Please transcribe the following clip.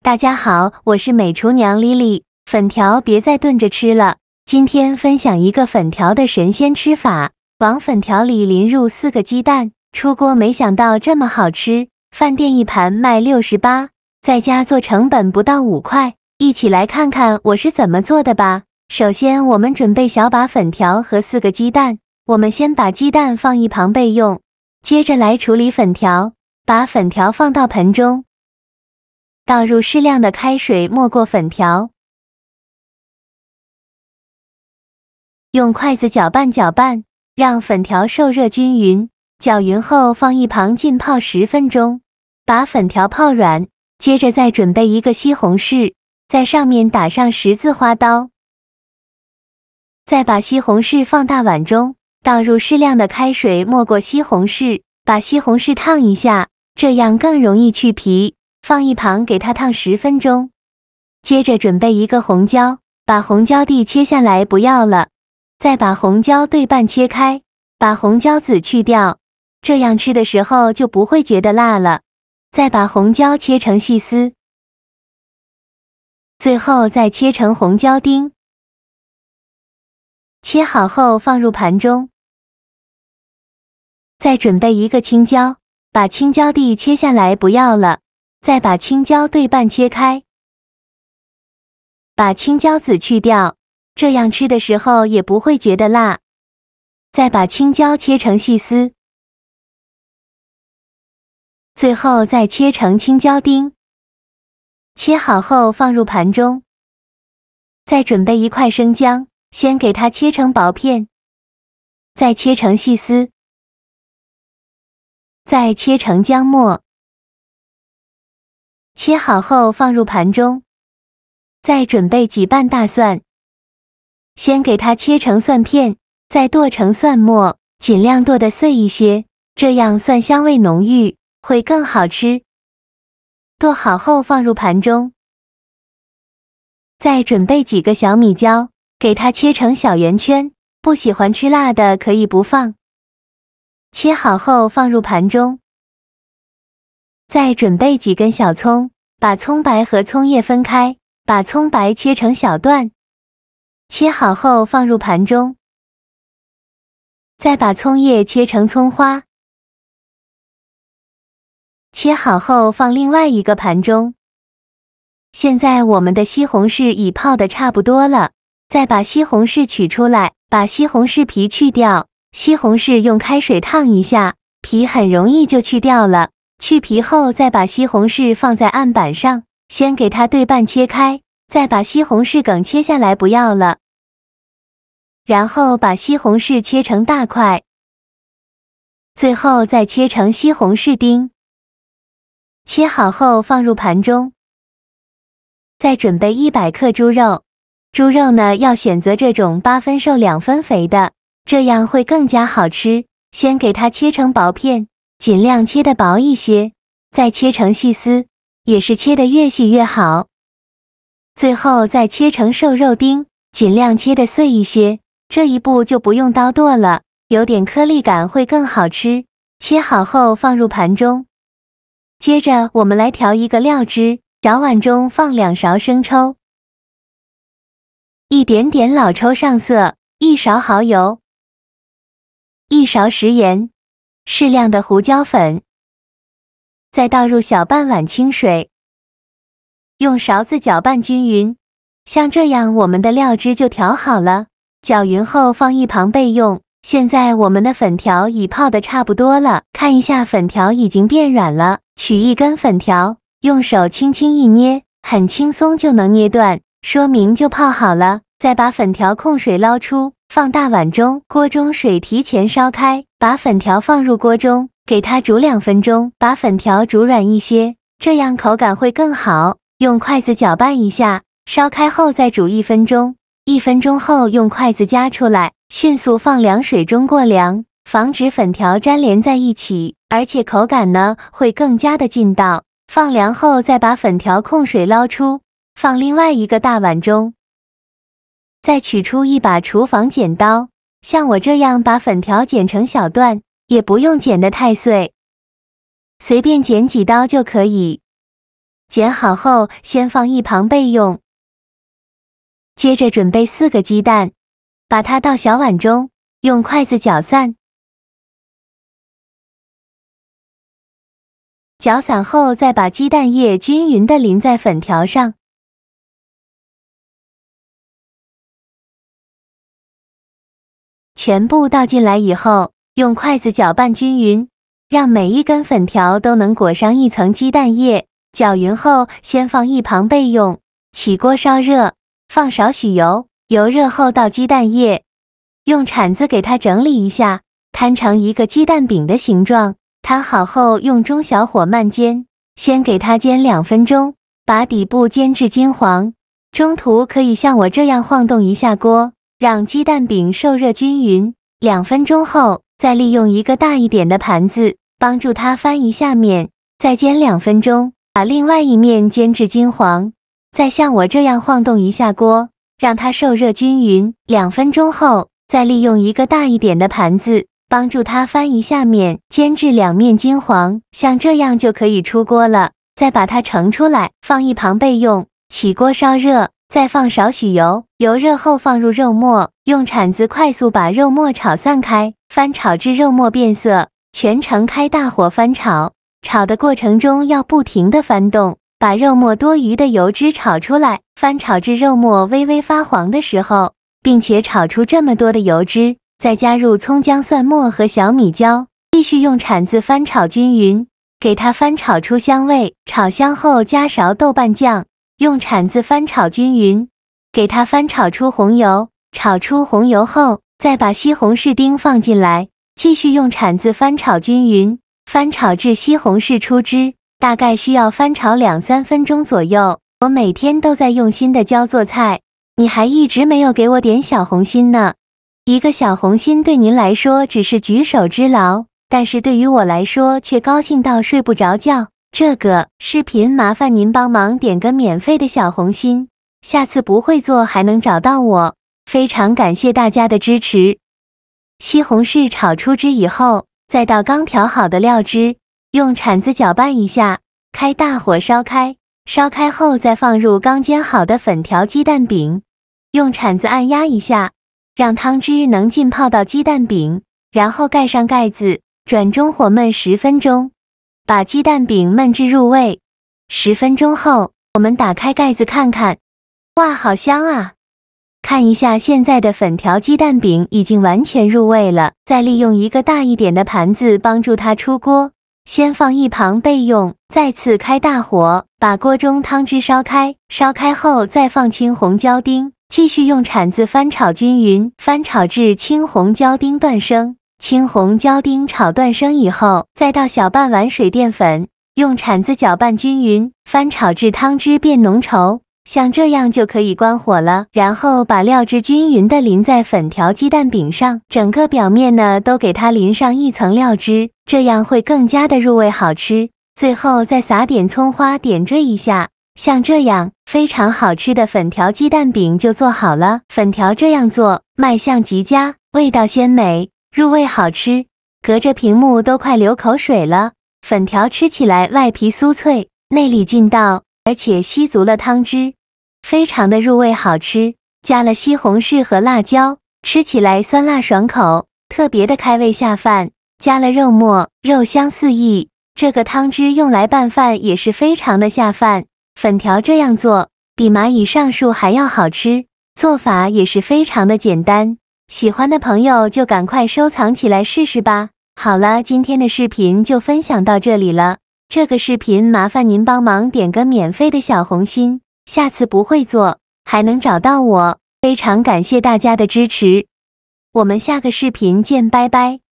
大家好，我是美厨娘莉莉。粉条别再炖着吃了，今天分享一个粉条的神仙吃法。往粉条里淋入4个鸡蛋，出锅没想到这么好吃，饭店一盘卖68，在家做成本不到5块。一起来看看我是怎么做的吧。首先我们准备小把粉条和4个鸡蛋，我们先把鸡蛋放一旁备用，接着来处理粉条。把粉条放到盆中，倒入适量的开水没过粉条，用筷子搅拌搅拌，让粉条受热均匀。搅匀后放一旁浸泡10分钟，把粉条泡软。接着再准备一个西红柿，在上面打上十字花刀。再把西红柿放大碗中，倒入适量的开水没过西红柿，把西红柿烫一下，这样更容易去皮。放一旁给它烫10分钟。接着准备一个红椒，把红椒蒂切下来不要了，再把红椒对半切开，把红椒籽去掉，这样吃的时候就不会觉得辣了。再把红椒切成细丝，最后再切成红椒丁。切好后放入盘中。再准备一个青椒，把青椒蒂切下来不要了，再把青椒对半切开，把青椒籽去掉，这样吃的时候也不会觉得辣。再把青椒切成细丝，最后再切成青椒丁。切好后放入盘中。再准备一块生姜，先给它切成薄片，再切成细丝，再切成姜末。切好后放入盘中。再准备几瓣大蒜，先给它切成蒜片，再剁成蒜末，尽量剁得碎一些，这样蒜香味浓郁，会更好吃。剁好后放入盘中。再准备几个小米椒，给它切成小圆圈，不喜欢吃辣的可以不放。切好后放入盘中。再准备几根小葱，把葱白和葱叶分开，把葱白切成小段，切好后放入盘中。再把葱叶切成葱花，切好后放另外一个盘中。现在我们的西红柿已泡得差不多了，再把西红柿取出来，把西红柿皮去掉。西红柿用开水烫一下，皮很容易就去掉了。去皮后再把西红柿放在案板上，先给它对半切开，再把西红柿梗切下来不要了，然后把西红柿切成大块，最后再切成西红柿丁。切好后放入盘中。再准备100克猪肉，猪肉呢要选择这种8分瘦2分肥的，这样会更加好吃。先给它切成薄片，尽量切得薄一些，再切成细丝，也是切得越细越好。最后再切成瘦肉丁，尽量切得碎一些，这一步就不用刀剁了，有点颗粒感会更好吃。切好后放入盘中。接着我们来调一个料汁，小碗中放2勺生抽，一点点老抽上色，1勺蚝油，1勺食盐，适量的胡椒粉，再倒入小半碗清水，用勺子搅拌均匀，像这样我们的料汁就调好了。搅匀后放一旁备用。现在我们的粉条已泡得差不多了，看一下粉条已经变软了，取一根粉条，用手轻轻一捏，很轻松就能捏断，说明就泡好了。再把粉条控水捞出，放大碗中，锅中水提前烧开，把粉条放入锅中，给它煮2分钟，把粉条煮软一些，这样口感会更好。用筷子搅拌一下，烧开后再煮1分钟。1分钟后用筷子夹出来，迅速放凉水中过凉，防止粉条粘连在一起，而且口感呢会更加的劲道。放凉后再把粉条控水捞出，放另外一个大碗中。再取出一把厨房剪刀，像我这样把粉条剪成小段，也不用剪得太碎，随便剪几刀就可以。剪好后先放一旁备用。接着准备4个鸡蛋，把它倒小碗中，用筷子搅散。搅散后，再把鸡蛋液均匀地淋在粉条上。全部倒进来以后，用筷子搅拌均匀，让每一根粉条都能裹上一层鸡蛋液。搅匀后，先放一旁备用。起锅烧热，放少许油，油热后倒鸡蛋液，用铲子给它整理一下，摊成一个鸡蛋饼的形状。摊好后，用中小火慢煎，先给它煎2分钟，把底部煎至金黄。中途可以像我这样晃动一下锅，让鸡蛋饼受热均匀。2分钟后，再利用一个大一点的盘子，帮助它翻一下面，再煎2分钟，把另外一面煎至金黄。再像我这样晃动一下锅，让它受热均匀。2分钟后，再利用一个大一点的盘子，帮助它翻一下面，煎至2面金黄，像这样就可以出锅了。再把它盛出来，放一旁备用。起锅烧热，再放少许油，油热后放入肉末，用铲子快速把肉末炒散开，翻炒至肉末变色，全程开大火翻炒。炒的过程中要不停地翻动，把肉末多余的油脂炒出来，翻炒至肉末微微发黄的时候，并且炒出这么多的油脂，再加入葱姜蒜末和小米椒，继续用铲子翻炒均匀，给它翻炒出香味。炒香后加勺豆瓣酱，用铲子翻炒均匀，给它翻炒出红油。炒出红油后，再把西红柿丁放进来，继续用铲子翻炒均匀，翻炒至西红柿出汁，大概需要翻炒2-3分钟左右。我每天都在用心的教做菜，你还一直没有给我点小红心呢。一个小红心对您来说只是举手之劳，但是对于我来说却高兴到睡不着觉。这个视频麻烦您帮忙点个免费的小红心，下次不会做还能找到我。非常感谢大家的支持。西红柿炒出汁以后，再倒刚调好的料汁，用铲子搅拌一下，开大火烧开。烧开后再放入刚煎好的粉条鸡蛋饼，用铲子按压一下，让汤汁能浸泡到鸡蛋饼，然后盖上盖子，转中火焖10分钟，把鸡蛋饼焖至入味。10分钟后，我们打开盖子看看，哇，好香啊！看一下现在的粉条鸡蛋饼已经完全入味了，再利用一个大一点的盘子帮助它出锅，先放一旁备用，再次开大火，把锅中汤汁烧开。烧开后再放青红椒丁，继续用铲子翻炒均匀，翻炒至青红椒丁断生。青红椒丁炒断生以后，再倒小半碗水淀粉，用铲子搅拌均匀，翻炒至汤汁变浓稠，像这样就可以关火了。然后把料汁均匀的淋在粉条鸡蛋饼上，整个表面呢都给它淋上一层料汁，这样会更加的入味好吃。最后再撒点葱花点缀一下，像这样非常好吃的粉条鸡蛋饼就做好了。粉条这样做，卖相极佳，味道鲜美，入味好吃，隔着屏幕都快流口水了。粉条吃起来外皮酥脆，内里劲道，而且吸足了汤汁，非常的入味好吃。加了西红柿和辣椒，吃起来酸辣爽口，特别的开胃下饭。加了肉末，肉香四溢，这个汤汁用来拌饭也是非常的下饭。粉条这样做，比蚂蚁上树还要好吃，做法也是非常的简单。喜欢的朋友就赶快收藏起来试试吧。好了，今天的视频就分享到这里了。这个视频麻烦您帮忙点个免费的小红心，下次不会做还能找到我。非常感谢大家的支持，我们下个视频见，拜拜。